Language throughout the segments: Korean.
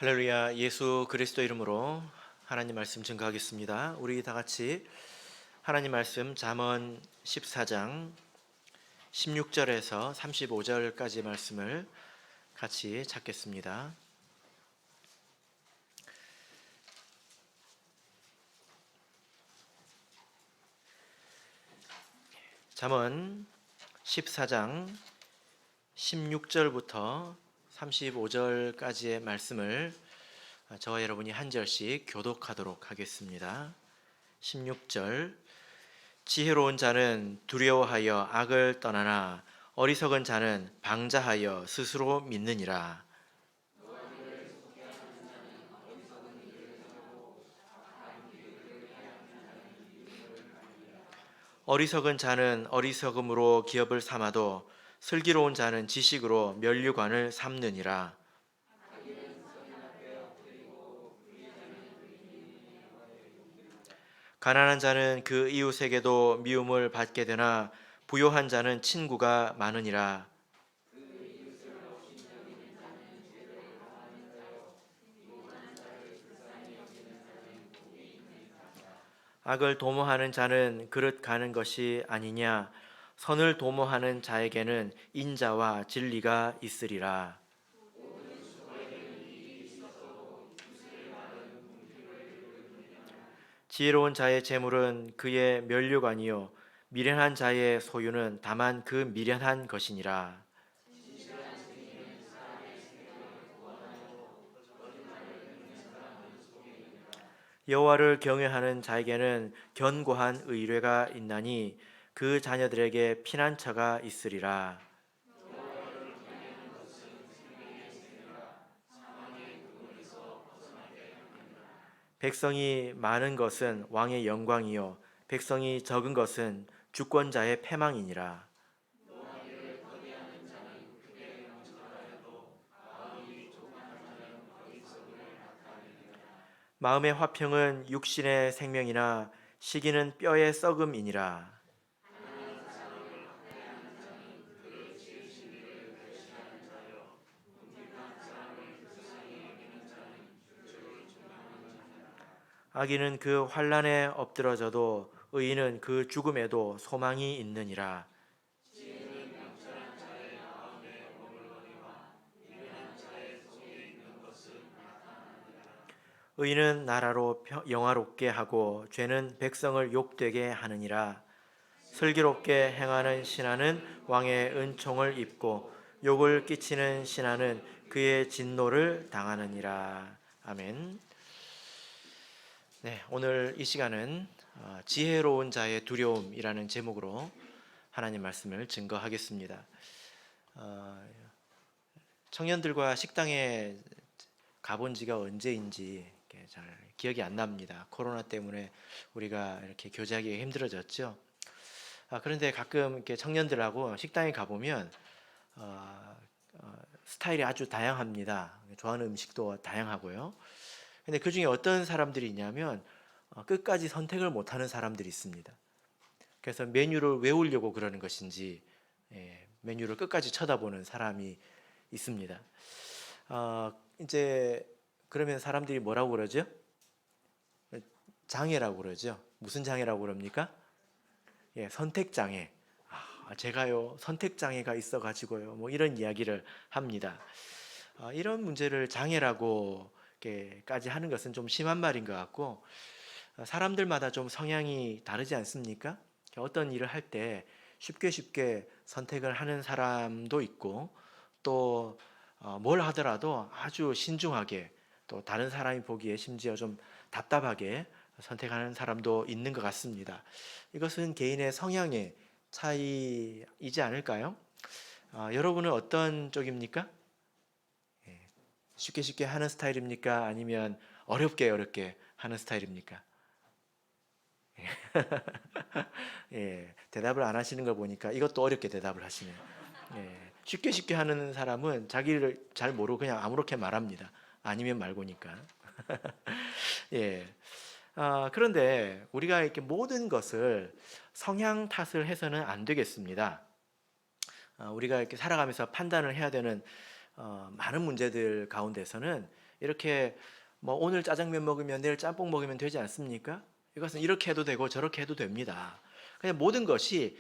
할렐루야. 예수 그리스도 이름으로 하나님 말씀 증거하겠습니다. 우리 다 같이 하나님 말씀 잠언 14장 16절에서 35절까지 말씀을 같이 찾겠습니다. 잠언 14장 16절부터 35절까지의 말씀을 저와 여러분이 한 절씩 교독하도록 하겠습니다. 16절. 지혜로운 자는 두려워하여 악을 떠나나 어리석은 자는 방자하여 스스로 믿느니라. 어리석은 자는 어리석음으로 기업을 삼아도 슬기로운 자는 지식으로 면류관을 삼느니라. 가난한 자는 그 이웃에게도 미움을 받게 되나 부요한 자는 친구가 많으니라. 악을 도모하는 자는 그릇 가는 것이 아니냐. 선을 도모하는 자에게는 인자와 진리가 있으리라. 지혜로운 자의 재물은 그의 면류관이요 미련한 자의 소유는 다만 그 미련한 것이니라. 여호와를 경외하는 자에게는 견고한 의뢰가 있나니 그 자녀들에게 피난처가 있으리라. 백성이 많은 것은 왕의 영광이요 백성이 적은 것은 주권자의 패망이니라. 마음의 화평은 육신의 생명이나 시기는 뼈의 썩음이니라. 악인은 그 환난에 엎드러져도 의인은 그 죽음에도 소망이 있느니라. 의인은 나라로 영화롭게 하고 죄는 백성을 욕되게 하느니라. 슬기롭게 행하는 신하는 왕의 은총을 입고 욕을 끼치는 신하는 그의 진노를 당하느니라. 아멘. 네, 오늘 이 시간은 지혜로운 자의 두려움이라는 제목으로 하나님 말씀을 증거하겠습니다. 청년들과 식당에 가본 지가 언제인지 잘 기억이 안 납니다. 코로나 때문에 우리가 이렇게 교제하기가 힘들어졌죠. 그런데 가끔 이렇게 청년들하고 식당에 가보면 스타일이 아주 다양합니다. 좋아하는 음식도 다양하고요. 근데 그 중에 어떤 사람들이 있냐면 끝까지 선택을 못하는 사람들이 있습니다. 그래서 메뉴를 외우려고 그러는 것인지 메뉴를 끝까지 쳐다보는 사람이 있습니다. 이제 그러면 사람들이 뭐라고 그러죠? 장애라고 그러죠. 무슨 장애라고 그럽니까? 선택 장애. 제가요 선택 장애가 있어가지고요 뭐 이런 이야기를 합니다. 이런 문제를 장애라고 까지 하는 것은 좀 심한 말인 것 같고 사람들마다 좀 성향이 다르지 않습니까? 어떤 일을 할 때 쉽게 선택을 하는 사람도 있고 또 뭘 하더라도 아주 신중하게 또 다른 사람이 보기에 심지어 좀 답답하게 선택하는 사람도 있는 것 같습니다. 이것은 개인의 성향의 차이이지 않을까요? 여러분은 어떤 쪽입니까? 쉽게 하는 스타일입니까? 아니면 어렵게 하는 스타일입니까? 대답을 안 하시는 걸 보니까 이것도 어렵게 대답을 하시네요. 쉽게 하는 사람은 자기를 잘 모르고 그냥 아무렇게 말합니다. 아니면 말고니까. 예. 그런데 우리가 이렇게 모든 것을 성향 탓을 해서는 안 되겠습니다. 우리가 이렇게 살아가면서 판단을 해야 되는 많은 문제들 가운데서는 이렇게 뭐 오늘 짜장면 먹으면 내일 짬뽕 먹으면 되지 않습니까? 이것은 이렇게 해도 되고 저렇게 해도 됩니다. 그냥 모든 것이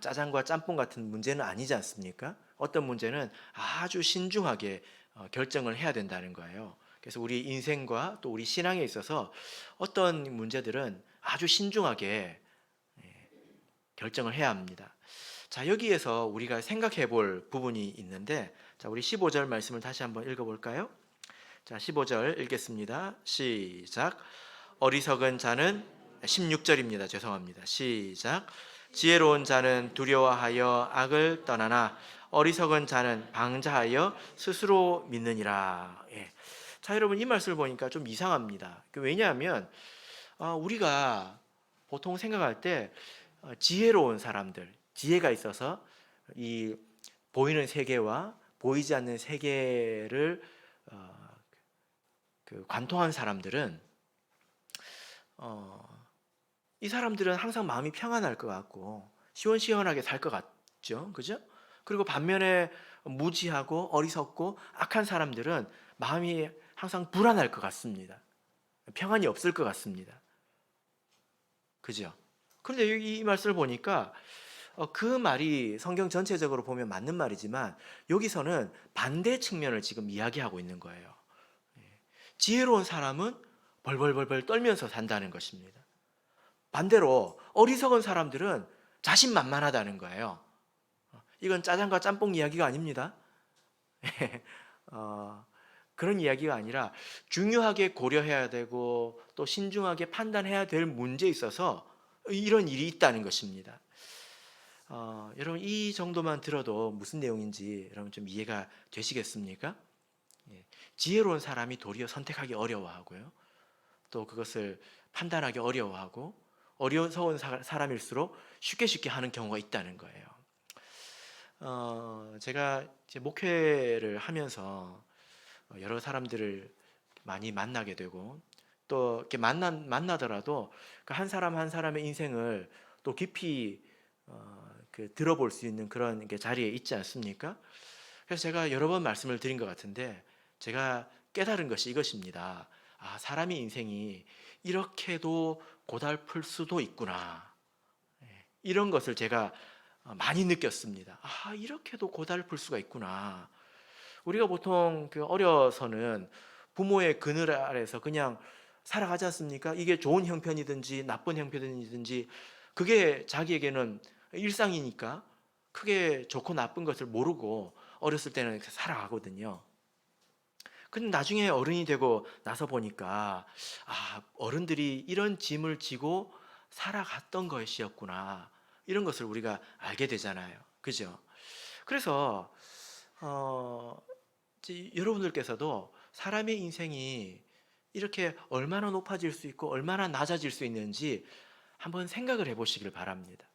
짜장과 짬뽕 같은 문제는 아니지 않습니까? 어떤 문제는 아주 신중하게 결정을 해야 된다는 거예요. 그래서 우리 인생과 또 우리 신앙에 있어서 어떤 문제들은 아주 신중하게 결정을 해야 합니다. 자, 여기에서 우리가 생각해 볼 부분이 있는데, 자, 우리 15절 말씀을 다시 한번 읽어볼까요? 자, 15절 읽겠습니다. 시작. 어리석은 자는 16절입니다. 죄송합니다. 시작. 지혜로운 자는 두려워하여 악을 떠나나 어리석은 자는 방자하여 스스로 믿느니라. 예. 자, 여러분 이 말씀을 보니까 좀 이상합니다. 왜냐하면 우리가 보통 생각할 때 지혜로운 사람들, 지혜가 있어서 이 보이는 세계와 보이지 않는 세계를 관통한 사람들은 이 사람들은 항상 마음이 평안할 것 같고 시원시원하게 살 것 같죠, 그죠? 그리고 반면에 무지하고 어리석고 악한 사람들은 마음이 항상 불안할 것 같습니다. 평안이 없을 것 같습니다. 그죠? 그런데 여기 이 말씀을 보니까 그 말이 성경 전체적으로 보면 맞는 말이지만 여기서는 반대 측면을 지금 이야기하고 있는 거예요. 지혜로운 사람은 벌벌벌벌 떨면서 산다는 것입니다. 반대로 어리석은 사람들은 자신만만하다는 거예요. 이건 짜장과 짬뽕 이야기가 아닙니다. 그런 이야기가 아니라 중요하게 고려해야 되고 또 신중하게 판단해야 될 문제에 있어서 이런 일이 있다는 것입니다. 여러분 이 정도만 들어도 무슨 내용인지 여러분 좀 이해가 되시겠습니까? 지혜로운 사람이 도리어 선택하기 어려워하고요. 또 그것을 판단하기 어려워하고 어리석은 사람일수록 쉽게 하는 경우가 있다는 거예요. 제가 이제 목회를 하면서 여러 사람들을 많이 만나게 되고 또 이렇게 만나더라도 그 한 사람 한 사람의 인생을 또 깊이 들어볼 수 있는 그런 자리에 있지 않습니까? 그래서 제가 여러 번 말씀을 드린 것 같은데 제가 깨달은 것이 이것입니다. 사람의 인생이 이렇게도 고달플 수도 있구나. 이런 것을 제가 많이 느꼈습니다. 이렇게도 고달플 수가 있구나. 우리가 보통 어려서는 부모의 그늘 아래서 그냥 살아가지 않습니까? 이게 좋은 형편이든지 나쁜 형편이든지 그게 자기에게는 일상이니까 크게 좋고 나쁜 것을 모르고 어렸을 때는 살아가거든요. 근데 나중에 어른이 되고 나서 보니까 어른들이 이런 짐을 지고 살아갔던 것이었구나. 이런 것을 우리가 알게 되잖아요. 그죠? 그래서 여러분들께서도 사람의 인생이 이렇게 얼마나 높아질 수 있고 얼마나 낮아질 수 있는지 한번 생각을 해보시길 바랍니다.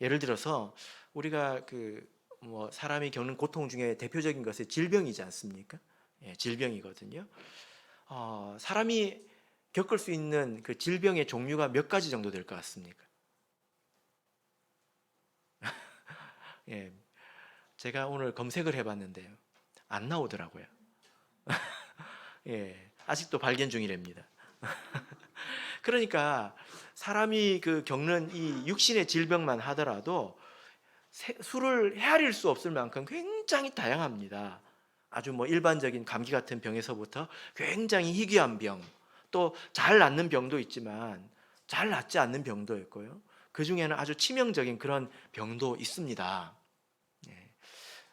예를 들어서 우리가 사람이 겪는 고통 중에 대표적인 것이 질병이지 않습니까? 질병이거든요. 사람이 겪을 수 있는 그 질병의 종류가 몇 가지 정도 될 것 같습니까? 제가 오늘 검색을 해봤는데요. 안 나오더라고요. 아직도 발견 중이랍니다. 그러니까 사람이 겪는 이 육신의 질병만 하더라도 수를 헤아릴 수 없을 만큼 굉장히 다양합니다. 아주 일반적인 감기 같은 병에서부터 굉장히 희귀한 병, 또 잘 낫는 병도 있지만 잘 낫지 않는 병도 있고요. 그 중에는 아주 치명적인 그런 병도 있습니다.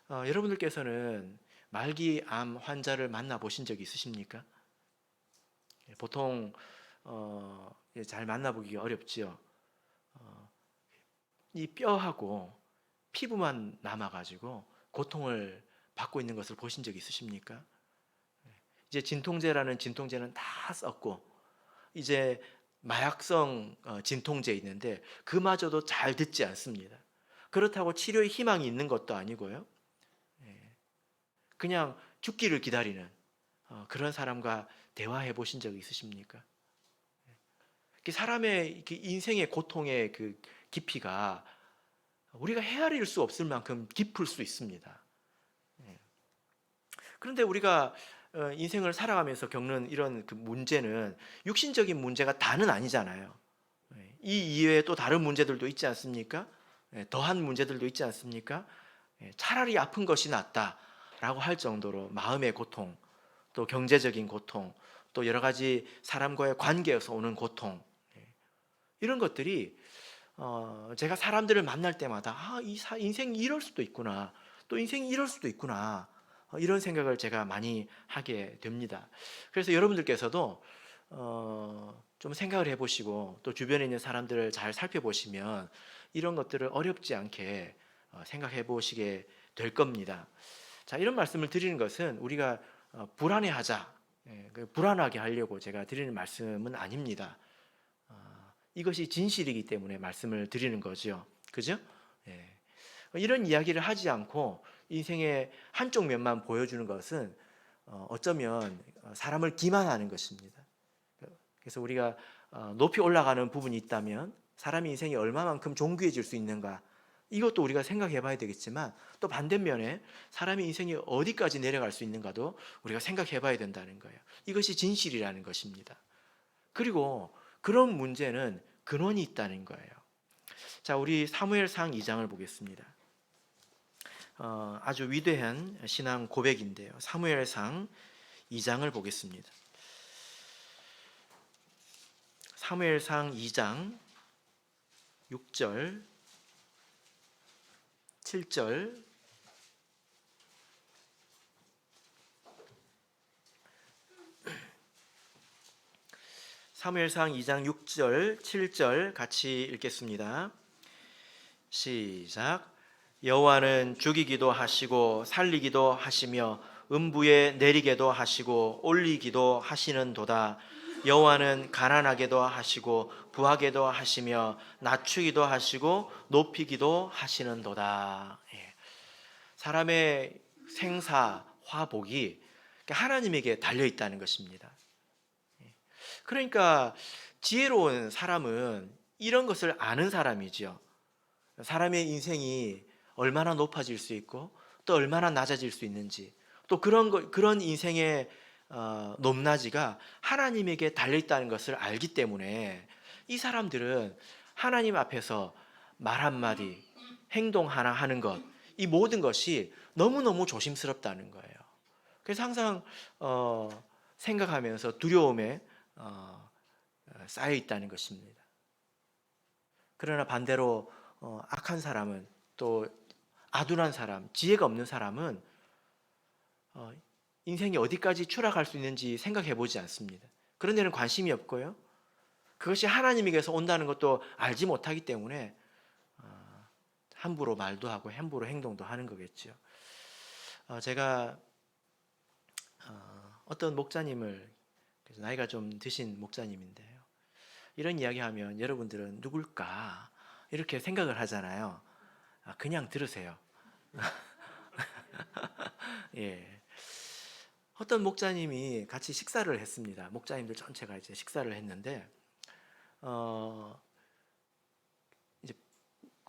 여러분들께서는 말기암 환자를 만나보신 적이 있으십니까? 보통 잘 만나보기 어렵지요. 이 뼈하고 피부만 남아가지고 고통을 받고 있는 것을 보신 적 있으십니까? 이제 진통제라는 진통제는 다 썼고 이제 마약성 진통제 있는데 그마저도 잘 듣지 않습니다. 그렇다고 치료의 희망이 있는 것도 아니고요. 그냥 죽기를 기다리는 그런 사람과 대화해 보신 적 있으십니까? 사람의 인생의 고통의 깊이가 우리가 헤아릴 수 없을 만큼 깊을 수 있습니다. 그런데 우리가 인생을 살아가면서 겪는 이런 그 문제는 육신적인 문제가 다는 아니잖아요. 이 이외에 또 다른 문제들도 있지 않습니까? 더한 문제들도 있지 않습니까? 차라리 아픈 것이 낫다라고 할 정도로 마음의 고통, 또 경제적인 고통, 또 여러 가지 사람과의 관계에서 오는 고통, 이런 것들이 제가 사람들을 만날 때마다 인생이 이럴 수도 있구나, 또 인생이 이럴 수도 있구나, 이런 생각을 제가 많이 하게 됩니다. 그래서 여러분들께서도 좀 생각을 해보시고 또 주변에 있는 사람들을 잘 살펴보시면 이런 것들을 어렵지 않게 생각해 보시게 될 겁니다. 자, 이런 말씀을 드리는 것은 우리가 불안해하자, 불안하게 하려고 제가 드리는 말씀은 아닙니다. 이것이 진실이기 때문에 말씀을 드리는 거죠. 그죠? 예. 이런 이야기를 하지 않고 인생의 한쪽 면만 보여주는 것은 어쩌면 사람을 기만하는 것입니다. 그래서 우리가 높이 올라가는 부분이 있다면 사람이 인생이 얼마만큼 존귀해질 수 있는가, 이것도 우리가 생각해 봐야 되겠지만, 또 반대면에 사람이 인생이 어디까지 내려갈 수 있는가도 우리가 생각해 봐야 된다는 거예요. 이것이 진실이라는 것입니다. 그리고 그런 문제는 근원이 있다는 거예요. 자, 우리 사무엘상 2장을 보겠습니다. 아주 위대한 신앙 고백인데요. 사무엘상 2장을 보겠습니다. 사무엘상 2장 6절, 7절, 사무엘상 2장 6절, 7절 같이 읽겠습니다. 시작. 여호와는 죽이기도 하시고 살리기도 하시며 음부에 내리게도 하시고 올리기도 하시는도다. 여호와는 가난하게도 하시고 부하게도 하시며 낮추기도 하시고 높이기도 하시는도다. 사람의 생사 화복이 하나님에게 달려 있다는 것입니다. 그러니까 지혜로운 사람은 이런 것을 아는 사람이죠. 사람의 인생이 얼마나 높아질 수 있고 또 얼마나 낮아질 수 있는지, 또 그런 인생의 높낮이가 하나님에게 달려 있다는 것을 알기 때문에 이 사람들은 하나님 앞에서 말 한마디, 행동 하나 하는 것, 이 모든 것이 너무너무 조심스럽다는 거예요. 그래서 항상 생각하면서 두려움에 쌓여 있다는 것입니다. 그러나 반대로 악한 사람은, 또 아둔한 사람, 지혜가 없는 사람은 인생이 어디까지 추락할 수 있는지 생각해 보지 않습니다. 그런 데는 관심이 없고요, 그것이 하나님에게서 온다는 것도 알지 못하기 때문에 함부로 말도 하고 함부로 행동도 하는 거겠죠. 제가 어떤 목사님을, 나이가 좀 드신 목사님인데요, 이런 이야기하면 여러분들은 누굴까 이렇게 생각을 하잖아요. 그냥 들으세요. 예. 어떤 목사님이 같이 식사를 했습니다. 목사님들 전체가 이제 식사를 했는데 이제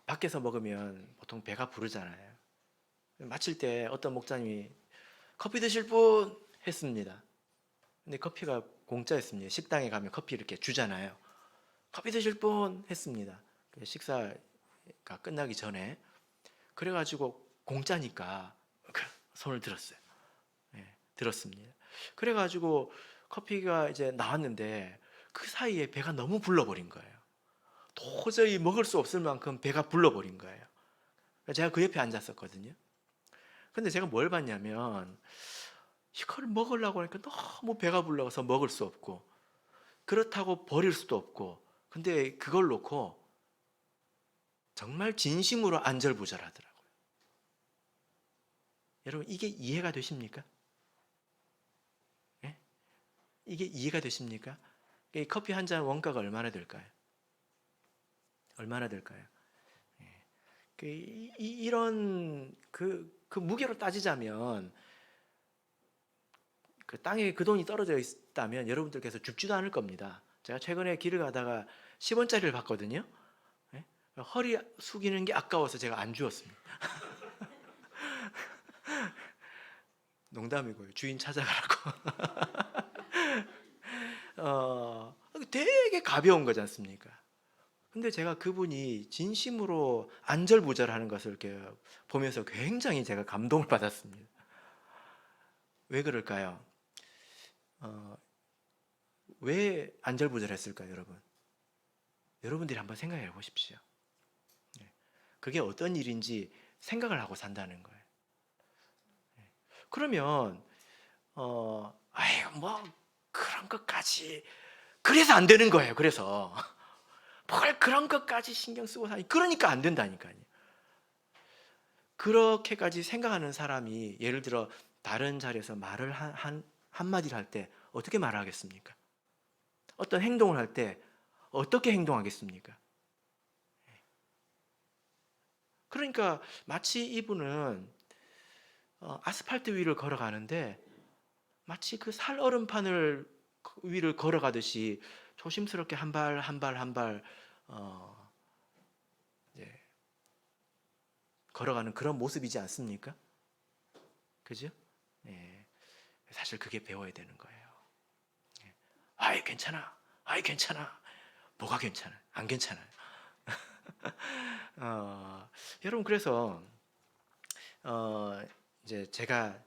밖에서 먹으면 보통 배가 부르잖아요. 마칠 때 어떤 목사님이 커피 드실 분 했습니다. 근데 커피가 공짜였습니다. 식당에 가면 커피 이렇게 주잖아요. 커피 드실 분 했습니다. 식사가 끝나기 전에. 그래가지고 공짜니까 손을 들었어요. 들었습니다. 그래가지고 커피가 이제 나왔는데 그 사이에 배가 너무 불러버린 거예요. 도저히 먹을 수 없을 만큼 배가 불러버린 거예요. 제가 그 옆에 앉았었거든요. 근데 제가 뭘 봤냐면, 이걸 먹으려고 하니까 너무 배가 불러서 먹을 수 없고, 그렇다고 버릴 수도 없고, 근데 그걸 놓고 정말 진심으로 안절부절하더라고요. 여러분, 이게 이해가 되십니까? 예? 이게 이해가 되십니까? 이 커피 한 잔 원가가 얼마나 될까요? 얼마나 될까요? 이런 그 무게로 따지자면, 그 땅에 그 돈이 떨어져 있다면 여러분들께서 줍지도 않을 겁니다. 제가 최근에 길을 가다가 10원짜리를 봤거든요. 허리 숙이는 게 아까워서 제가 안 주었습니다. 농담이고요. 주인 찾아가라고. 되게 가벼운 거지 않습니까? 근데 제가 그분이 진심으로 안절부절하는 것을 이렇게 보면서 굉장히 제가 감동을 받았습니다. 왜 그럴까요? 어, 왜 안절부절했을까요, 여러분? 여러분들이 한번 생각해 보십시오. 그게 어떤 일인지 생각을 하고 산다는 거예요. 그러면 아유 뭐 그런 것까지 그래서 안 되는 거예요. 그래서 뭘 그런 것까지 신경 쓰고 사니 그러니까 안 된다니까요. 그렇게까지 생각하는 사람이 예를 들어 다른 자리에서 말을 한마디를 할 때 어떻게 말하겠습니까? 어떤 행동을 할 때 어떻게 행동하겠습니까? 그러니까 마치 이분은 아스팔트 위를 걸어가는데 마치 그 살얼음판을 위를 걸어가듯이 조심스럽게 한 발 한 발 한 발 걸어가는 그런 모습이지 않습니까? 그죠? 네. 사실 그게 배워야 되는 거예요. 아이 괜찮아, 아이 괜찮아. 뭐가 괜찮아? 안 괜찮아요. 여러분 그래서 이제 제가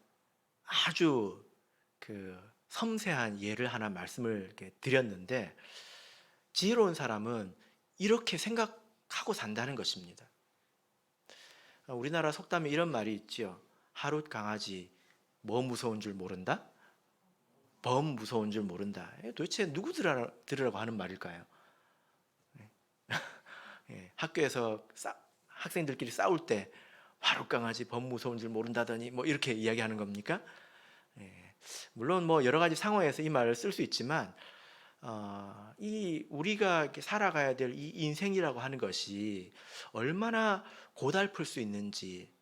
아주 그 섬세한 예를 하나 말씀을 이렇게 드렸는데 지혜로운 사람은 이렇게 생각하고 산다는 것입니다. 우리나라 속담에 이런 말이 있지요. 하룻 강아지 뭐 무서운 줄 모른다? 범 무서운 줄 모른다. 도대체 누구 들으라고 하는 말일까요? 학교에서 학생들끼리 싸울 때 하룻 강아지 범 무서운 줄 모른다더니 뭐 이렇게 이야기하는 겁니까? 물론 뭐 여러 가지 상황에서 이 말을 쓸 수 있지만 이 우리가 이렇게 살아가야 될 이 인생이라고 하는 것이 얼마나 고달플 수 있는지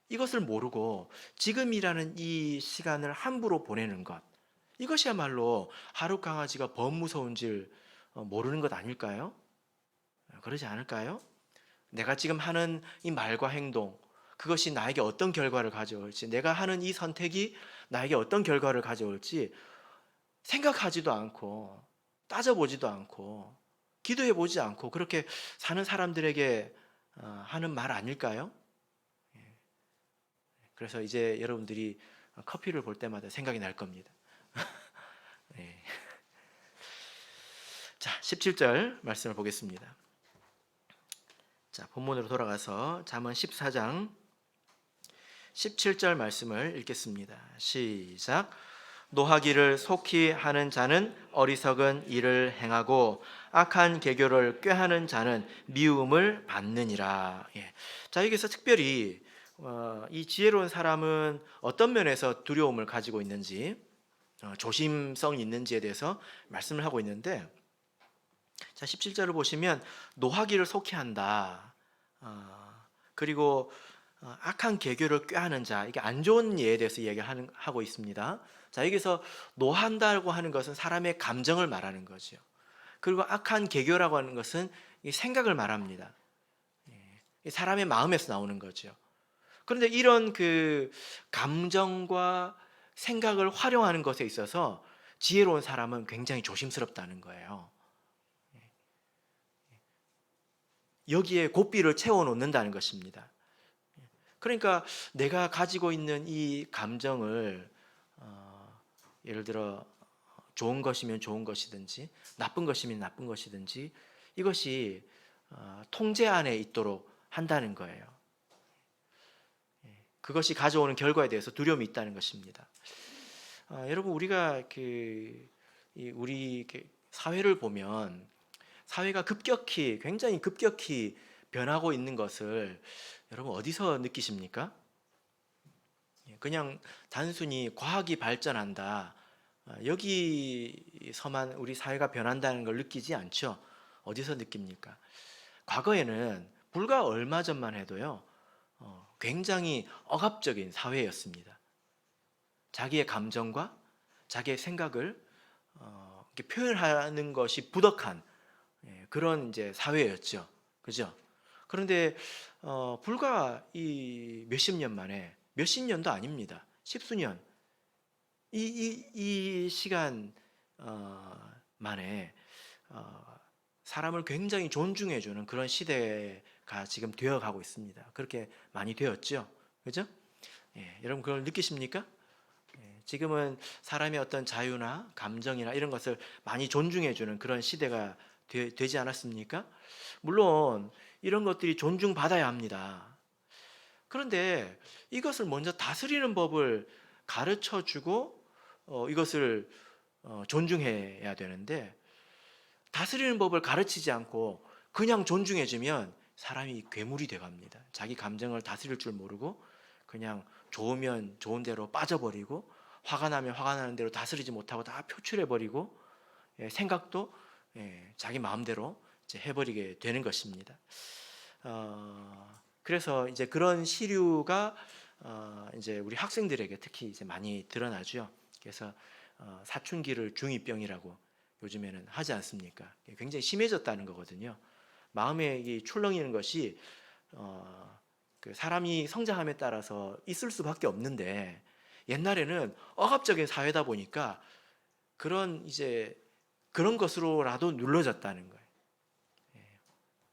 이것을 모르고 지금이라는 이 시간을 함부로 보내는 것 이것이야말로 하룻 강아지가 범 무서운 줄 모르는 것 아닐까요? 그러지 않을까요? 내가 지금 하는 이 말과 행동 그것이 나에게 어떤 결과를 가져올지 내가 하는 이 선택이 나에게 어떤 결과를 가져올지 생각하지도 않고 따져보지도 않고 기도해보지 않고 그렇게 사는 사람들에게 하는 말 아닐까요? 그래서 이제 여러분들이 커피를 볼 때마다 생각이 날 겁니다. 네. 자, 17절 말씀을 보겠습니다. 자, 본문으로 돌아가서 잠언 14장 17절 말씀을 읽겠습니다. 시작. 노하기를 속히 하는 자는 어리석은 일을 행하고 악한 계교를 꾀하는 자는 미움을 받느니라. 예. 자, 여기서 특별히 이 지혜로운 사람은 어떤 면에서 두려움을 가지고 있는지 조심성이 있는지에 대해서 말씀을 하고 있는데 자 17절을 보시면 노하기를 속히 한다. 그리고 악한 계교를 꾀하는 자 이게 안 좋은 예에 대해서 이야기하고 있습니다. 자 여기서 노한다고 하는 것은 사람의 감정을 말하는 거죠. 그리고 악한 계교라고 하는 것은 생각을 말합니다. 사람의 마음에서 나오는 거죠. 그런데 이런 그 감정과 생각을 활용하는 것에 있어서 지혜로운 사람은 굉장히 조심스럽다는 거예요. 여기에 고삐를 채워 놓는다는 것입니다. 그러니까 내가 가지고 있는 이 감정을 예를 들어 좋은 것이면 좋은 것이든지 나쁜 것이면 나쁜 것이든지 이것이 통제 안에 있도록 한다는 거예요. 그것이 가져오는 결과에 대해서 두려움이 있다는 것입니다. 여러분 우리가 우리 사회를 보면 사회가 굉장히 급격히 변하고 있는 것을 여러분 어디서 느끼십니까? 그냥 단순히 과학이 발전한다. 여기서만 우리 사회가 변한다는 걸 느끼지 않죠. 어디서 느낍니까? 과거에는 불과 얼마 전만 해도요. 굉장히 억압적인 사회였습니다. 자기의 감정과 자기의 생각을 표현하는 것이 부덕한 그런 이제 사회였죠. 그죠? 그런데 불과 이 몇십 년 만에 몇십 년도 아닙니다. 십수년 이 시간 만에 사람을 굉장히 존중해주는 그런 시대가 지금 되어가고 있습니다. 그렇게 많이 되었죠, 그죠? 예, 여러분 그걸 느끼십니까? 예, 지금은 사람의 어떤 자유나 감정이나 이런 것을 많이 존중해주는 그런 시대가 되지 않았습니까? 물론 이런 것들이 존중받아야 합니다. 그런데 이것을 먼저 다스리는 법을 가르쳐 주고 이것을 존중해야 되는데, 다스리는 법을 가르치지 않고 그냥 존중해 주면 사람이 괴물이 돼 갑니다. 자기 감정을 다스릴 줄 모르고 그냥 좋으면 좋은 대로 빠져버리고, 화가 나면 화가 나는 대로 다스리지 못하고 다 표출해 버리고, 생각도 자기 마음대로 이제 해버리게 되는 것입니다. 그래서 이제 그런 시류가 이제 우리 학생들에게 특히 이제 많이 드러나죠. 그래서 사춘기를 중2병이라고 요즘에는 하지 않습니까? 굉장히 심해졌다는 거거든요. 마음에 이 출렁이는 것이 그 사람이 성장함에 따라서 있을 수밖에 없는데, 옛날에는 억압적인 사회다 보니까 그런 이제 그런 것으로라도 눌러졌다는 거예요.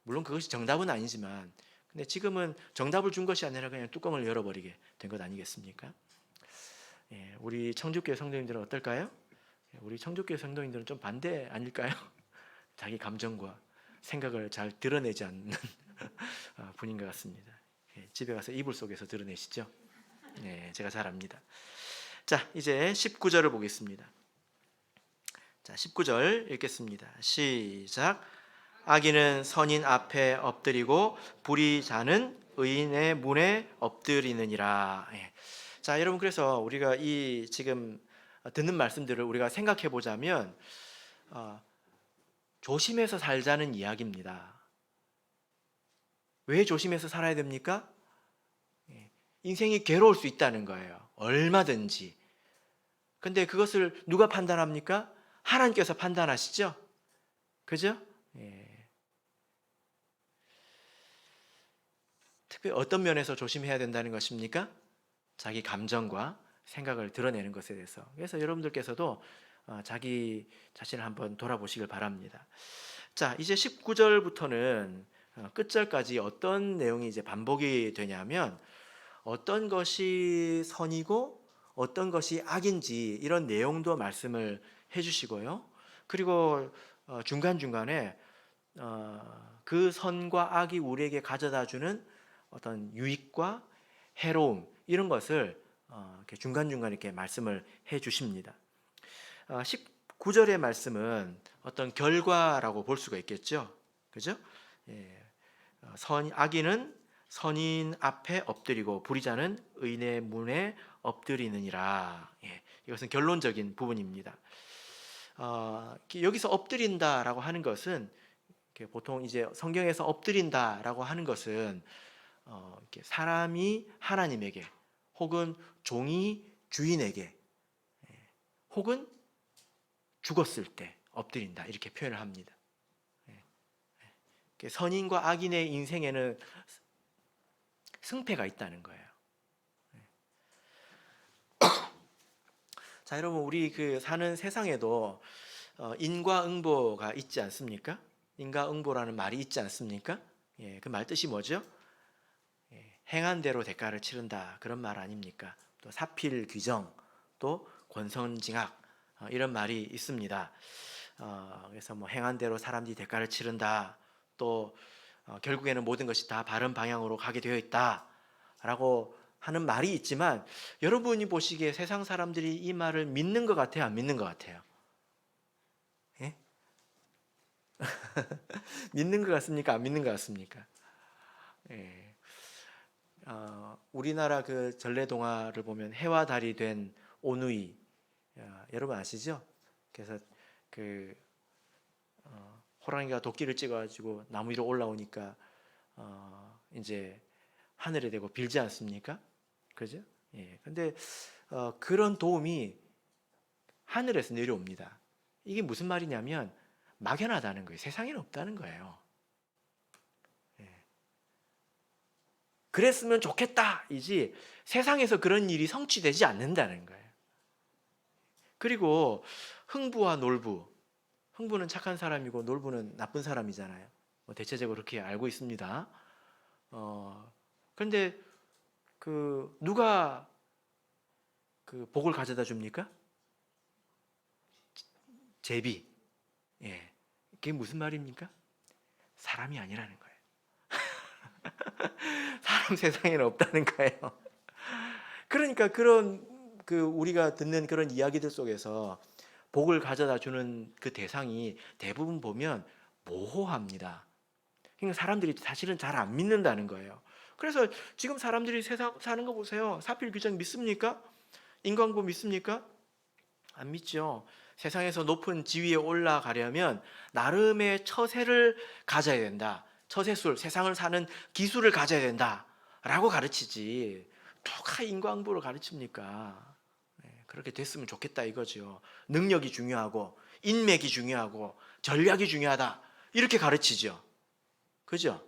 물론 그것이 정답은 아니지만, 근데 지금은 정답을 준 것이 아니라 그냥 뚜껑을 열어버리게 된 것 아니겠습니까? 우리 청주교회 성도님들은 어떨까요? 우리 청주교회 성도님들은 좀 반대 아닐까요? 자기 감정과 생각을 잘 드러내지 않는 분인 것 같습니다. 집에 가서 이불 속에서 드러내시죠? 네, 제가 잘 압니다. 자, 이제 19절을 보겠습니다. 자, 19절 읽겠습니다. 시작. 악인은 선인 앞에 엎드리고 불의자는 의인의 문에 엎드리느니라. 자, 여러분, 그래서 우리가 이 지금 듣는 말씀들을 우리가 생각해 보자면 조심해서 살자는 이야기입니다. 왜 조심해서 살아야 됩니까? 인생이 괴로울 수 있다는 거예요. 얼마든지. 근데 그것을 누가 판단합니까? 하나님께서 판단하시죠? 그죠? 특별히 어떤 면에서 조심해야 된다는 것입니까? 자기 감정과 생각을 드러내는 것에 대해서. 그래서 여러분들께서도 자기 자신을 한번 돌아보시길 바랍니다. 자, 이제 19절부터는 끝절까지 어떤 내용이 이제 반복이 되냐면, 어떤 것이 선이고 어떤 것이 악인지 이런 내용도 말씀을 해주시고요. 그리고 중간중간에 그 선과 악이 우리에게 가져다주는 어떤 유익과 해로움, 이런 것을 이렇게 중간중간 이렇게 말씀을 해주십니다. 19절의 말씀은 어떤 결과라고 볼 수가 있겠죠. 그죠? 악인은 선인 앞에 엎드리고 불의자는 의인의 문에 엎드리느니라. 이것은 결론적인 부분입니다. 여기서 엎드린다라고 하는 것은, 보통 이제 성경에서 엎드린다라고 하는 것은 사람이 하나님에게 혹은 종이 주인에게 혹은 죽었을 때 엎드린다, 이렇게 표현을 합니다. 선인과 악인의 인생에는 승패가 있다는 거예요. 자, 여러분, 우리 그 사는 세상에도 인과응보가 있지 않습니까? 인과응보라는 말이 있지 않습니까? 그 말 뜻이 뭐죠? 행한 대로 대가를 치른다, 그런 말 아닙니까? 또 사필귀정, 또 권선징악, 이런 말이 있습니다. 그래서 뭐 행한 대로 사람들이 대가를 치른다, 또 결국에는 모든 것이 다 바른 방향으로 가게 되어 있다라고 하는 말이 있지만, 여러분이 보시기에 세상 사람들이 이 말을 믿는 것 같아요, 안 믿는 것 같아요? 예? 믿는 것 같습니까, 안 믿는 것 같습니까? 예. 우리나라 그 전래 동화를 보면 해와 달이 된 오누이, 여러분 아시죠? 그래서 그 호랑이가 도끼를 찍어가지고 나무 위로 올라오니까 이제 하늘에 대고 빌지 않습니까? 그죠? 근데 그런 도움이 하늘에서 내려옵니다. 이게 무슨 말이냐면 막연하다는 거예요. 세상에는 없다는 거예요. 그랬으면 좋겠다 이지 세상에서 그런 일이 성취되지 않는다는 거예요. 그리고 흥부와 놀부, 흥부는 착한 사람이고 놀부는 나쁜 사람이잖아요. 뭐 대체적으로 그렇게 알고 있습니다. 그런데 누가 그 복을 가져다 줍니까? 제비. 예. 그게 무슨 말입니까? 사람이 아니라는 거예요. 사람 세상에는 없다는 거예요. 그러니까 그런 우리가 듣는 그런 이야기들 속에서 복을 가져다 주는 그 대상이 대부분 보면 모호합니다. 그러니까 사람들이 사실은 잘 안 믿는다는 거예요. 그래서 지금 사람들이 세상 사는 거 보세요. 사필 규정 믿습니까? 인과응보 믿습니까? 안 믿죠. 세상에서 높은 지위에 올라가려면 나름의 처세를 가져야 된다. 처세술, 세상을 사는 기술을 가져야 된다라고 가르치지. 누가 인과응보를 가르칩니까? 네, 그렇게 됐으면 좋겠다 이거죠. 능력이 중요하고 인맥이 중요하고 전략이 중요하다 이렇게 가르치죠. 그죠?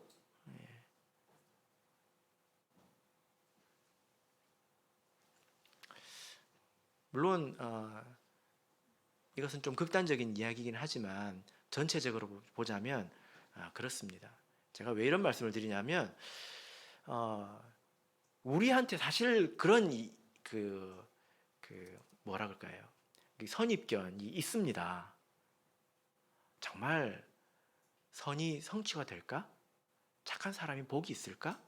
물론 이것은 좀 극단적인 이야기이긴 하지만 전체적으로 보자면 그렇습니다. 제가 왜 이런 말씀을 드리냐면 우리한테 사실 그런 뭐라 그럴까요? 선입견이 있습니다. 정말 선이 성취가 될까? 착한 사람이 복이 있을까?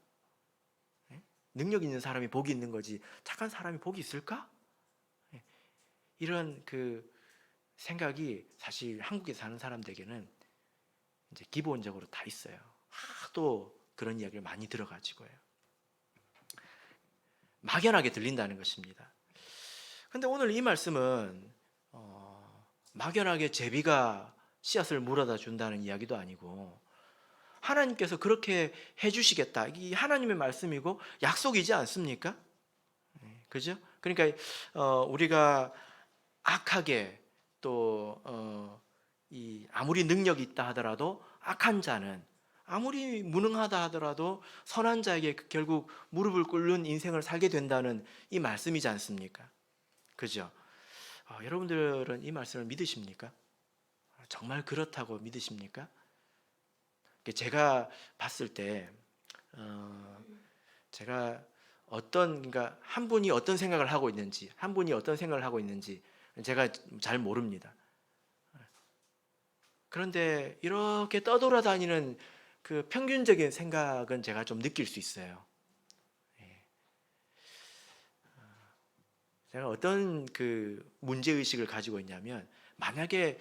예? 능력 있는 사람이 복이 있는 거지 착한 사람이 복이 있을까? 예. 이런 생각이 사실 한국에 사는 사람들에게는 이제 기본적으로 다 있어요. 하도 그런 이야기를 많이 들어가지고요. 막연하게 들린다는 것입니다. 근데 오늘 이 말씀은 막연하게 제비가 씨앗을 물어다 준다는 이야기도 아니고 하나님께서 그렇게 해주시겠다. 이 하나님의 말씀이고 약속이지 않습니까? 그죠? 그러니까 우리가 악하게 또 아무리 능력이 있다 하더라도 악한 자는 아무리 무능하다 하더라도 선한 자에게 결국 무릎을 꿇는 인생을 살게 된다는 이 말씀이지 않습니까? 그죠? 여러분들은 이 말씀을 믿으십니까? 정말 그렇다고 믿으십니까? 제가 봤을 때 제가 그러니까 한 분이 어떤 생각을 하고 있는지 한 분이 어떤 생각을 하고 있는지 제가 잘 모릅니다. 그런데 이렇게 떠돌아다니는 그 평균적인 생각은 제가 좀 느낄 수 있어요. 제가 어떤 문제 의식을 가지고 있냐면 만약에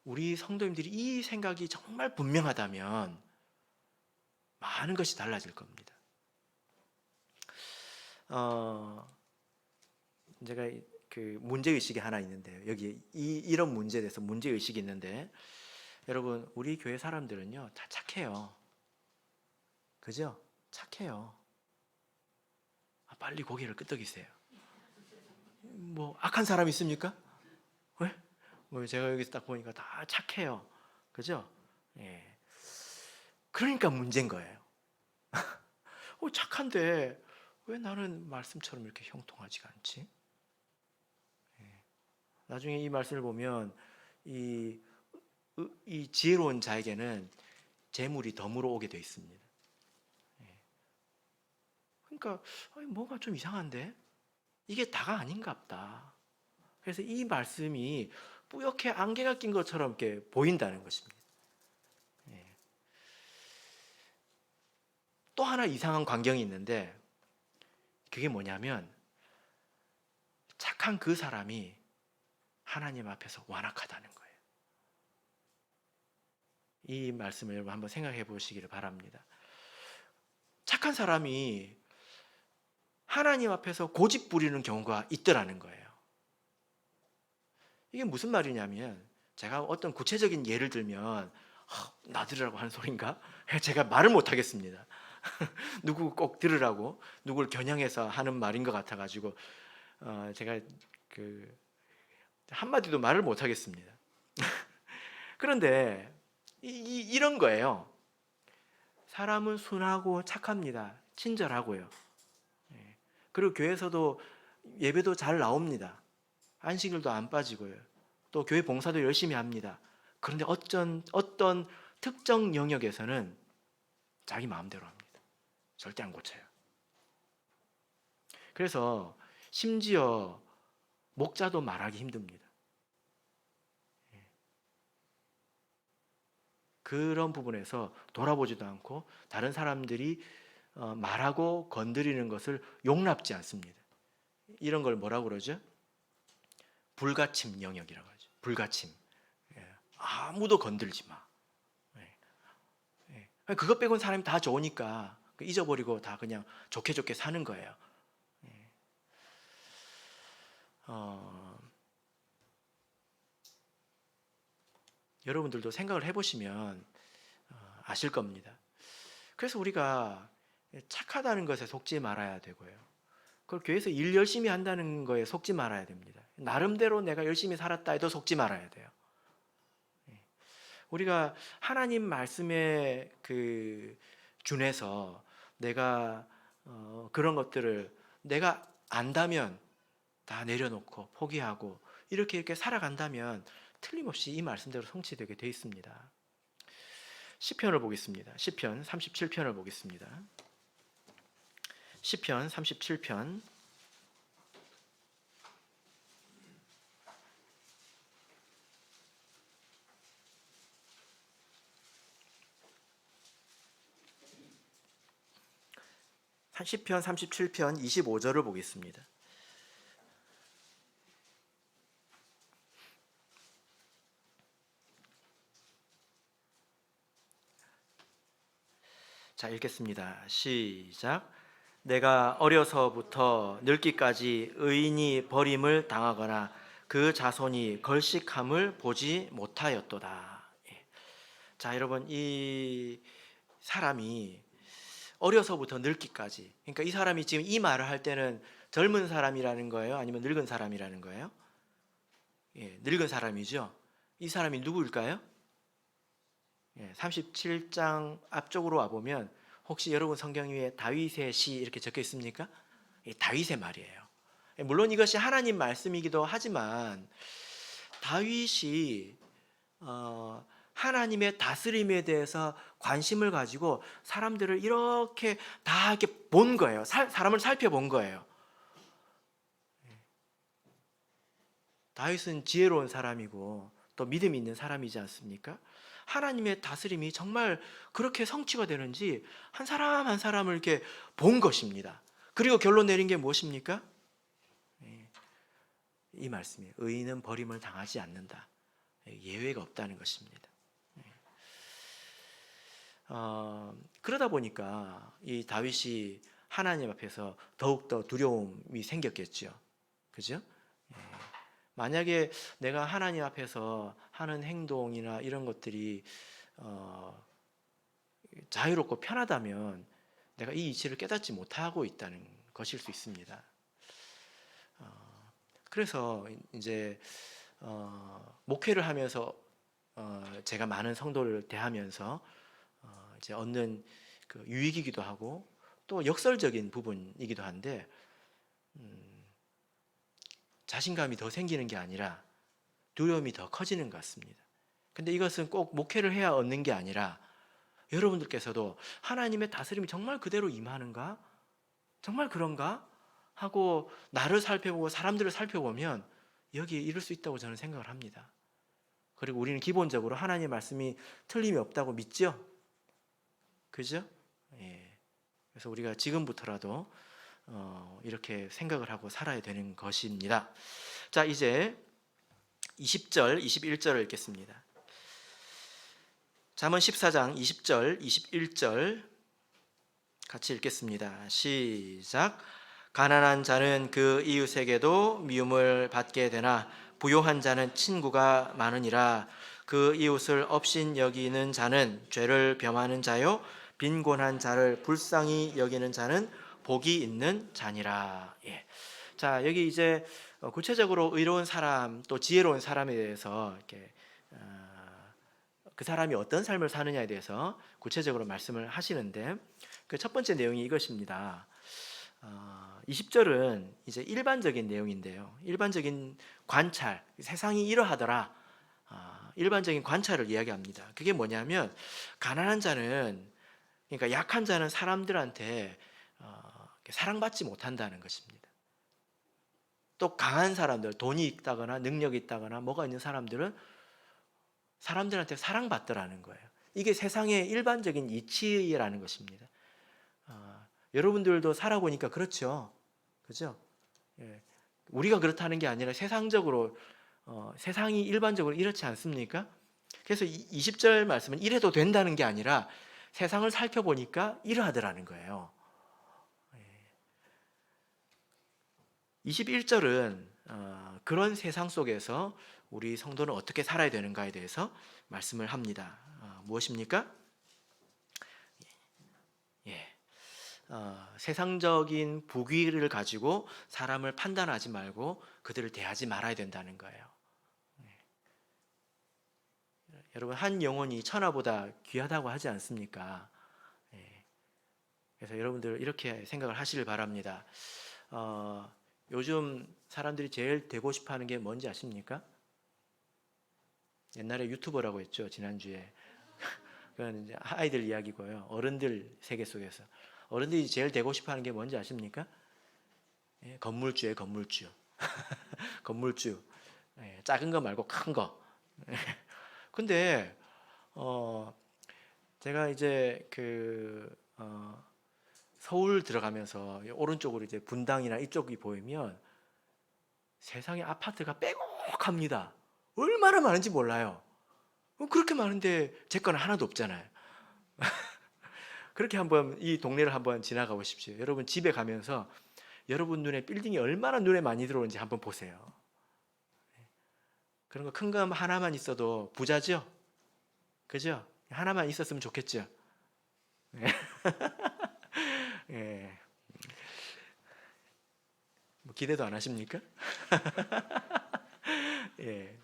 우리 성도님들이 이 생각이 정말 분명하다면 많은 것이 달라질 겁니다. 제가 문제 의식이 하나 있는데 여기 이런 문제에 대해서 문제 의식이 있는데 여러분 우리 교회 사람들은요 다 착해요. 그죠? 착해요. 빨리 고개를 끄덕이세요. 뭐 악한 사람 있습니까? 왜? 뭐 제가 여기서 딱 보니까 다 착해요. 그죠? 예. 그러니까 문제인 거예요. 착한데 왜 나는 말씀처럼 이렇게 형통하지가 않지? 예. 나중에 이 말씀을 보면 이 지혜로운 자에게는 재물이 덤으로 오게 돼 있습니다. 예. 그러니까 뭐가 좀 이상한데? 이게 다가 아닌갑다. 그래서 이 말씀이 뿌옇게 안개가 낀 것처럼 이렇게 보인다는 것입니다. 예. 또 하나 이상한 광경이 있는데 그게 뭐냐면 착한 그 사람이 하나님 앞에서 완악하다는 거예요. 이 말씀을 여러분 한번 생각해 보시기를 바랍니다. 착한 사람이 하나님 앞에서 고집 부리는 경우가 있더라는 거예요. 이게 무슨 말이냐면 제가 어떤 구체적인 예를 들면 나들으라고 하는 소린가? 제가 말을 못 하겠습니다. 누구 꼭 들으라고 누구를 겨냥해서 하는 말인 것 같아가지고 제가 한마디도 말을 못 하겠습니다. 그런데 이런 거예요. 사람은 순하고 착합니다. 친절하고요. 그리고 교회에서도 예배도 잘 나옵니다. 안식일도 안 빠지고요. 또 교회 봉사도 열심히 합니다. 그런데 어떤 특정 영역에서는 자기 마음대로 합니다. 절대 안 고쳐요. 그래서 심지어 목자도 말하기 힘듭니다. 그런 부분에서 돌아보지도 않고 다른 사람들이 말하고 건드리는 것을 용납지 않습니다. 이런 걸 뭐라고 그러죠? 불가침 영역이라고 하죠. 불가침. 아무도 건들지 마. 그것 빼고는 사람이 다 좋으니까 잊어버리고 다 그냥 좋게 좋게 사는 거예요. 여러분들도 생각을 해보시면 아실 겁니다. 그래서 우리가 착하다는 것에 속지 말아야 되고요. 그걸 교회에서 일 열심히 한다는 거에 속지 말아야 됩니다. 나름대로 내가 열심히 살았다 해도 속지 말아야 돼요. 우리가 하나님 말씀에 준해서 내가 그런 것들을 내가 안다면 다 내려놓고 포기하고 이렇게 살아간다면 틀림없이 이 말씀대로 성취되게 돼 있습니다. 시편을 보겠습니다. 시편 37편을 보겠습니다. 시편 37편 10편 37편 25절을 보겠습니다. 자, 읽겠습니다. 시작. 내가 어려서부터 늙기까지 의인이 버림을 당하거나 그 자손이 걸식함을 보지 못하였도다. 자, 여러분, 이 사람이 어려서부터 늙기까지, 그러니까 이 사람이 지금 이 말을 할 때는 젊은 사람이라는 거예요? 아니면 늙은 사람이라는 거예요? 늙은 사람이죠. 이 사람이 누구일까요? 37장 앞쪽으로 와보면 혹시 여러분 성경 위에 다윗의 시 이렇게 적혀 있습니까? 다윗의 말이에요. 물론 이것이 하나님 말씀이기도 하지만 다윗이 하나님의 다스림에 대해서 관심을 가지고 사람들을 이렇게 다 이렇게 본 거예요. 사람을 살펴본 거예요. 다윗은 지혜로운 사람이고 또 믿음이 있는 사람이지 않습니까? 하나님의 다스림이 정말 그렇게 성취가 되는지 한 사람 한 사람을 이렇게 본 것입니다. 그리고 결론 내린 게 무엇입니까? 이 말씀이에요. 의인은 버림을 당하지 않는다. 예외가 없다는 것입니다. 그러다 보니까 이 다윗이 하나님 앞에서 더욱더 두려움이 생겼겠죠. 그죠? 만약에 내가 하나님 앞에서 하는 행동이나 이런 것들이 자유롭고 편하다면 내가 이 이치를 깨닫지 못하고 있다는 것일 수 있습니다. 그래서 이제 목회를 하면서 제가 많은 성도를 대하면서 이제 얻는 그 유익이기도 하고 또 역설적인 부분이기도 한데 자신감이 더 생기는 게 아니라 두려움이 더 커지는 것 같습니다. 근데 이것은 꼭 목회를 해야 얻는 게 아니라 여러분들께서도 하나님의 다스림이 정말 그대로 임하는가? 정말 그런가? 하고 나를 살펴보고 사람들을 살펴보면 여기에 이룰 수 있다고 저는 생각을 합니다. 그리고 우리는 기본적으로 하나님의 말씀이 틀림이 없다고 믿죠? 그죠? 그래서 우리가 지금부터라도 이렇게 생각을 하고 살아야 되는 것입니다. 자, 이제 20절, 21절을 읽겠습니다. 잠언 14장 20절, 21절 같이 읽겠습니다. 시작. 가난한 자는 그 이웃에게도 미움을 받게 되나 부요한 자는 친구가 많으니라. 그 이웃을 업신 여기는 자는 죄를 범하는 자요 빈곤한 자를 불쌍히 여기는 자는 복이 있는 자니라. 자, 여기 이제 구체적으로 의로운 사람 또 지혜로운 사람에 대해서 이렇게 그 사람이 어떤 삶을 사느냐에 대해서 구체적으로 말씀을 하시는데 그 첫 번째 내용이 이것입니다. 20절은 이제 일반적인 내용인데요. 일반적인 관찰, 세상이 이러하더라. 일반적인 관찰을 이야기합니다. 그게 뭐냐면 가난한 자는, 그러니까 약한 자는 사람들한테 사랑받지 못한다는 것입니다. 또 강한 사람들, 돈이 있다거나 능력이 있다거나 뭐가 있는 사람들은 사람들한테 사랑받더라는 거예요. 이게 세상의 일반적인 이치라는 것입니다. 여러분들도 살아보니까 그렇죠. 그죠? 예. 우리가 그렇다는 게 아니라 세상적으로 세상이 일반적으로 이렇지 않습니까? 그래서 20절 말씀은 이래도 된다는 게 아니라 세상을 살펴보니까 이러하더라는 거예요. 21절은 그런 세상 속에서 우리 성도는 어떻게 살아야 되는가에 대해서 말씀을 합니다. 무엇입니까? 예. 세상적인 부귀를 가지고 사람을 판단하지 말고 그들을 대하지 말아야 된다는 거예요. 여러분, 한 영혼이 천하보다 귀하다고 하지 않습니까? 그래서 여러분들 이렇게 생각을 하시길 바랍니다. 요즘 사람들이 제일 되고 싶어 하는 게 뭔지 아십니까? 옛날에 유튜버라고 했죠, 지난주에. 그건 이제 아이들 이야기고요. 어른들 세계 속에서. 어른들이 제일 되고 싶어 하는 게 뭔지 아십니까? 건물주예요, 건물주. 건물주. 작은 거 말고 큰 거. 근데 제가 이제 서울 들어가면서 오른쪽으로 이제 분당이나 이쪽이 보이면 세상에 아파트가 빼곡합니다. 얼마나 많은지 몰라요. 그렇게 많은데 제 거는 하나도 없잖아요. 그렇게 한번 이 동네를 한번 지나가 보십시오. 여러분 집에 가면서 여러분 눈에 빌딩이 얼마나 눈에 많이 들어오는지 한번 보세요. 그런 거 큰 거 하나만 있어도 부자죠? 그죠? 하나만 있었으면 좋겠죠? 예. 뭐 기대도 안 하십니까? 예.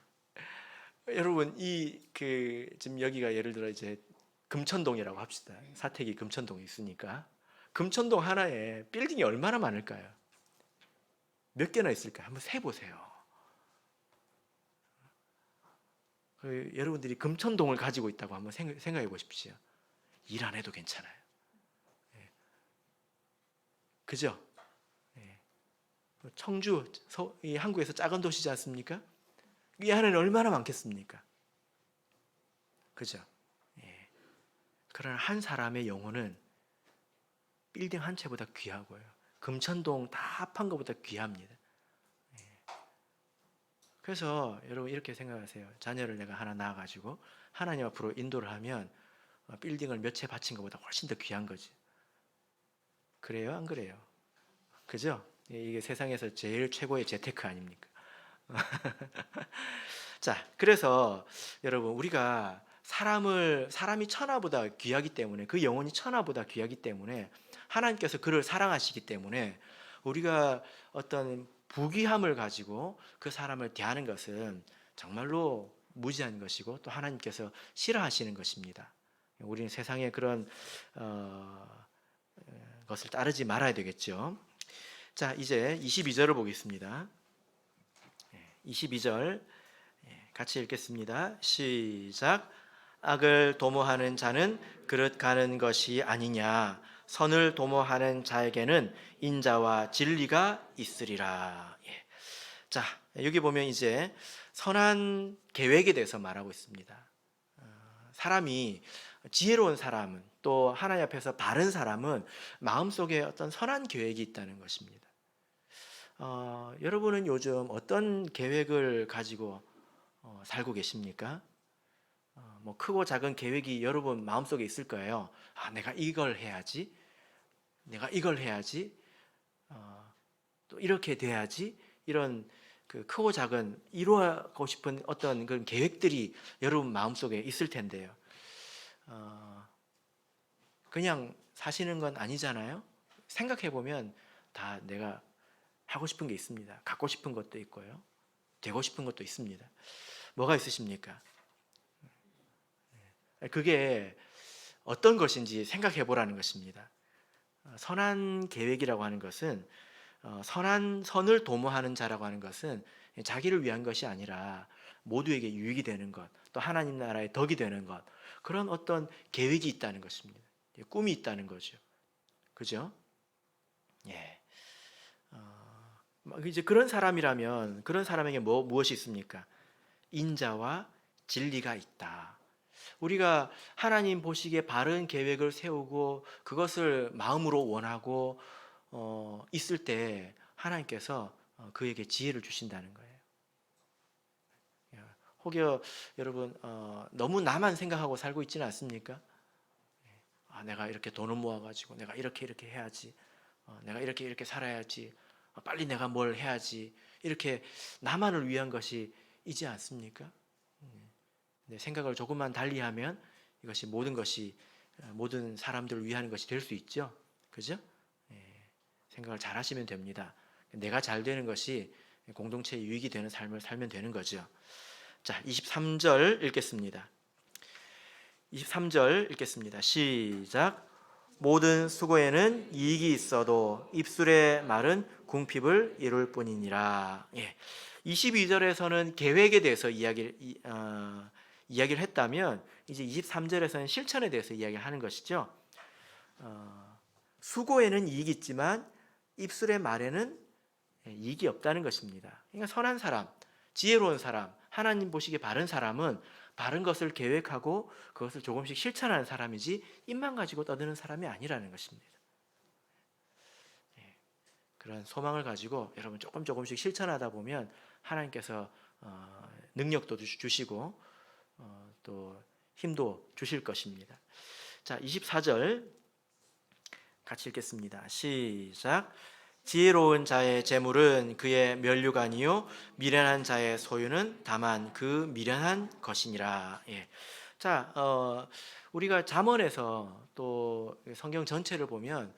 여러분 지금 여기가 예를 들어 이제 금천동이라고 합시다. 사택이 금천동에 있으니까 금천동 하나에 빌딩이 얼마나 많을까요? 몇 개나 있을까요? 한번 세 보세요. 여러분들이 금천동을 가지고 있다고 한번 생각해 보십시오. 일 안 해도 괜찮아요. 그죠? 청주, 이 한국에서 작은 도시지 않습니까? 이 안에는 얼마나 많겠습니까? 그죠? 그러나 한 사람의 영혼은 빌딩 한 채보다 귀하고요. 금천동 다 합한 것보다 귀합니다. 그래서 여러분 이렇게 생각하세요. 자녀를 내가 하나 낳아가지고 하나님 앞으로 인도를 하면 빌딩을 몇 채 바친 것보다 훨씬 더 귀한 거지. 그래요? 안 그래요? 그죠? 이게 세상에서 제일 최고의 재테크 아닙니까? 자, 그래서 여러분 우리가 사람이 천하보다 귀하기 때문에, 그 영혼이 천하보다 귀하기 때문에 하나님께서 그를 사랑하시기 때문에 우리가 어떤 부귀함을 가지고 그 사람을 대하는 것은 정말로 무지한 것이고 또 하나님께서 싫어하시는 것입니다. 우리는 세상의 그런 것을 따르지 말아야 되겠죠. 자, 이제 22절을 보겠습니다. 22절 같이 읽겠습니다. 시작. 악을 도모하는 자는 그릇 가는 것이 아니냐. 선을 도모하는 자에게는 인자와 진리가 있으리라. 자, 여기 보면 이제 선한 계획에 대해서 말하고 있습니다. 사람이 지혜로운 사람은, 또 하나님 앞에서 바른 사람은 마음속에 어떤 선한 계획이 있다는 것입니다. 여러분은 요즘 어떤 계획을 가지고 살고 계십니까? 뭐 크고 작은 계획이 여러분 마음속에 있을 거예요. 내가 이걸 해야지, 내가 이걸 해야지, 또 이렇게 돼야지, 이런 그 크고 작은 이루고 싶은 어떤 그런 계획들이 여러분 마음속에 있을 텐데요. 그냥 사시는 건 아니잖아요. 생각해 보면 다 내가 하고 싶은 게 있습니다. 갖고 싶은 것도 있고요. 되고 싶은 것도 있습니다. 뭐가 있으십니까? 그게 어떤 것인지 생각해 보라는 것입니다. 선한 계획이라고 하는 것은 선한 선을 도모하는 자라고 하는 것은 자기를 위한 것이 아니라 모두에게 유익이 되는 것, 또 하나님 나라의 덕이 되는 것, 그런 어떤 계획이 있다는 것입니다. 꿈이 있다는 거죠. 그죠? 예. 이제 그런 사람이라면 그런 사람에게 무엇이 있습니까? 인자와 진리가 있다. 우리가 하나님 보시기에 바른 계획을 세우고 그것을 마음으로 원하고 있을 때 하나님께서 그에게 지혜를 주신다는 거예요. 혹여 여러분 너무 나만 생각하고 살고 있지는 않습니까? 내가 이렇게 돈을 모아가지고 내가 이렇게 해야지, 내가 이렇게 살아야지, 빨리 내가 뭘 해야지, 이렇게 나만을 위한 것이 이지 않습니까? 생각을 조금만 달리하면 이것이 모든 사람들을 위하는 것이 될 수 있죠. 그죠? 생각을 잘 하시면 됩니다. 내가 잘 되는 것이 공동체의 유익이 되는 삶을 살면 되는 거죠. 자, 23절 읽겠습니다. 23절 읽겠습니다. 시작. 모든 수고에는 이익이 있어도 입술의 말은 궁핍을 이룰 뿐이니라. 22절에서는 계획에 대해서 이야기를 했다면 이제 23절에서는 실천에 대해서 이야기를 하는 것이죠. 수고에는 이익이 있지만 입술의 말에는 이익이 없다는 것입니다. 그러니까 선한 사람, 지혜로운 사람, 하나님 보시기에 바른 사람은 바른 것을 계획하고 그것을 조금씩 실천하는 사람이지 입만 가지고 떠드는 사람이 아니라는 것입니다. 그런 소망을 가지고 여러분 조금씩 실천하다 보면 하나님께서 능력도 주시고 또 힘도 주실 것입니다. 자, 24절 같이 읽겠습니다. 시작. 지혜로운 자의 재물은 그의 면류관이요 미련한 자의 소유는 다만 그 미련한 것이니라. 자, 우리가 잠언에서 또 성경 전체를 보면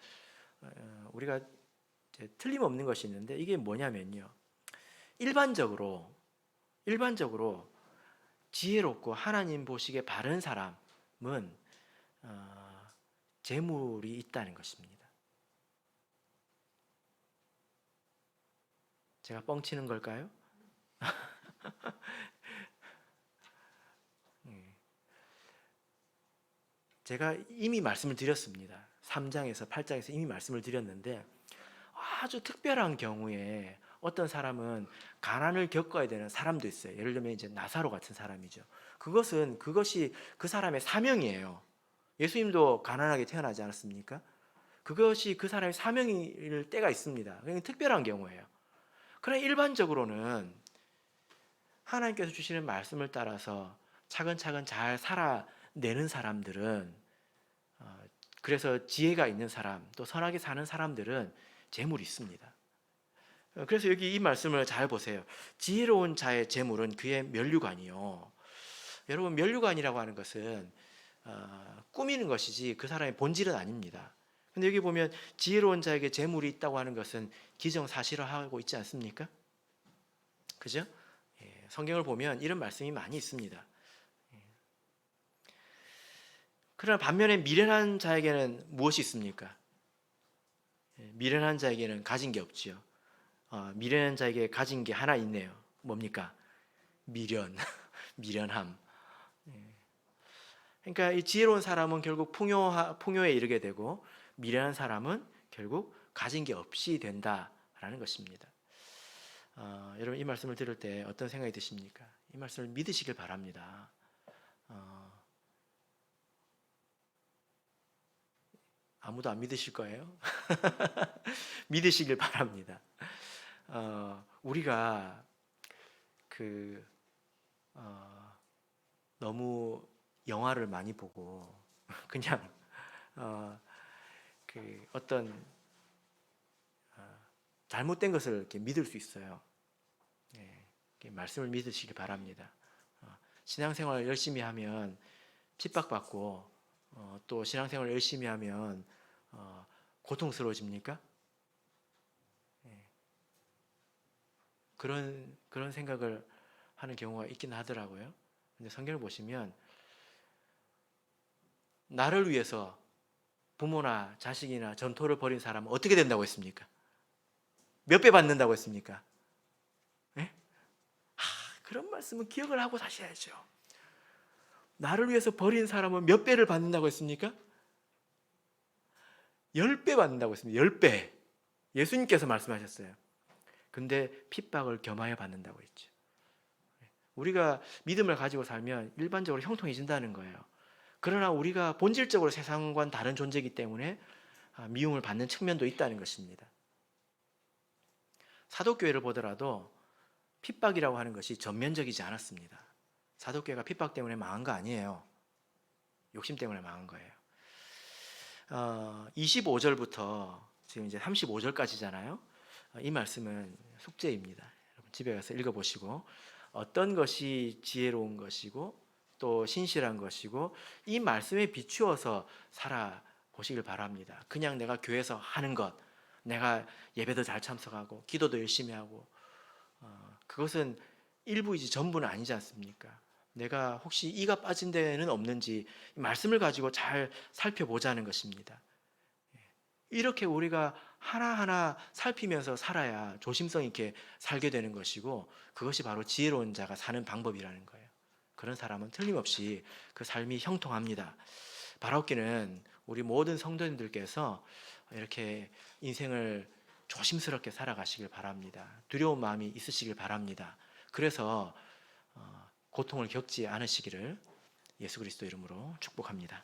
우리가 틀림없는 것이 있는데 이게 뭐냐면요. 일반적으로 지혜롭고 하나님 보시기에 바른 사람은 재물이 있다는 것입니다. 제가 뻥치는 걸까요? 제가 이미 말씀을 드렸습니다. 3장에서 8장에서 이미 말씀을 드렸는데 아주 특별한 경우에 어떤 사람은 가난을 겪어야 되는 사람도 있어요. 예를 들면 이제 나사로 같은 사람이죠. 그것이 그 사람의 사명이에요. 예수님도 가난하게 태어나지 않았습니까? 그것이 그 사람의 사명일 때가 있습니다. 그냥 특별한 경우예요. 그러나 일반적으로는 하나님께서 주시는 말씀을 따라서 차근차근 잘 살아내는 사람들은 그래서 지혜가 있는 사람 또 선하게 사는 사람들은 재물이 있습니다. 그래서 여기 이 말씀을 잘 보세요. 지혜로운 자의 재물은 그의 면류관이요. 여러분 면류관이라고 하는 것은 꾸미는 것이지 그 사람의 본질은 아닙니다. 근데 여기 보면 지혜로운 자에게 재물이 있다고 하는 것은 기정사실화하고 있지 않습니까? 그죠? 성경을 보면 이런 말씀이 많이 있습니다. 그러나 반면에 미련한 자에게는 무엇이 있습니까? 미련한 자에게는 가진 게 없지요. 미련한 자에게 가진 게 하나 있네요. 뭡니까? 미련, 미련함. 그러니까 이 지혜로운 사람은 결국 풍요에 이르게 되고 미련한 사람은 결국 가진 게 없이 된다라는 것입니다. 여러분 이 말씀을 들을 때 어떤 생각이 드십니까? 이 말씀을 믿으시길 바랍니다. 아무도 안 믿으실 거예요? 믿으시길 바랍니다. 우리가 너무 영화를 많이 보고 그냥 어떤 잘못된 것을 이렇게 믿을 수 있어요. 말씀을 믿으시기 바랍니다. 신앙생활 열심히 하면 핍박받고 또 신앙생활 열심히 하면 고통스러워집니까? 그런 생각을 하는 경우가 있긴 하더라고요. 근데 성경을 보시면 나를 위해서 부모나 자식이나 전토를 벌인 사람은 어떻게 된다고 했습니까? 몇 배 받는다고 했습니까? 예? 그런 말씀은 기억을 하고 사셔야죠. 나를 위해서 버린 사람은 몇 배를 받는다고 했습니까? 10배 받는다고 했습니다. 10배. 예수님께서 말씀하셨어요. 근데 핍박을 겸하여 받는다고 했죠. 우리가 믿음을 가지고 살면 일반적으로 형통해진다는 거예요. 그러나 우리가 본질적으로 세상과는 다른 존재이기 때문에 미움을 받는 측면도 있다는 것입니다. 사도교회를 보더라도 핍박이라고 하는 것이 전면적이지 않았습니다. 사도교회가 핍박 때문에 망한 거 아니에요. 욕심 때문에 망한 거예요. 25절부터 지금 이제 35절까지잖아요. 이 말씀은 숙제입니다. 여러분 집에 가서 읽어보시고 어떤 것이 지혜로운 것이고 또 신실한 것이고 이 말씀에 비추어서 살아보시길 바랍니다. 그냥 내가 교회에서 하는 것, 내가 예배도 잘 참석하고 기도도 열심히 하고 그것은 일부이지 전부는 아니지 않습니까? 내가 혹시 이가 빠진 데는 없는지 말씀을 가지고 잘 살펴보자는 것입니다. 이렇게 우리가 하나하나 살피면서 살아야 조심성 있게 살게 되는 것이고 그것이 바로 지혜로운 자가 사는 방법이라는 거예요. 그런 사람은 틀림없이 그 삶이 형통합니다. 바라옵기는 우리 모든 성도님들께서 이렇게 인생을 조심스럽게 살아가시길 바랍니다. 두려운 마음이 있으시길 바랍니다. 그래서 고통을 겪지 않으시기를 예수 그리스도 이름으로 축복합니다.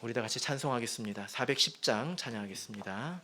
우리 다 같이 찬송하겠습니다. 410장 찬양하겠습니다.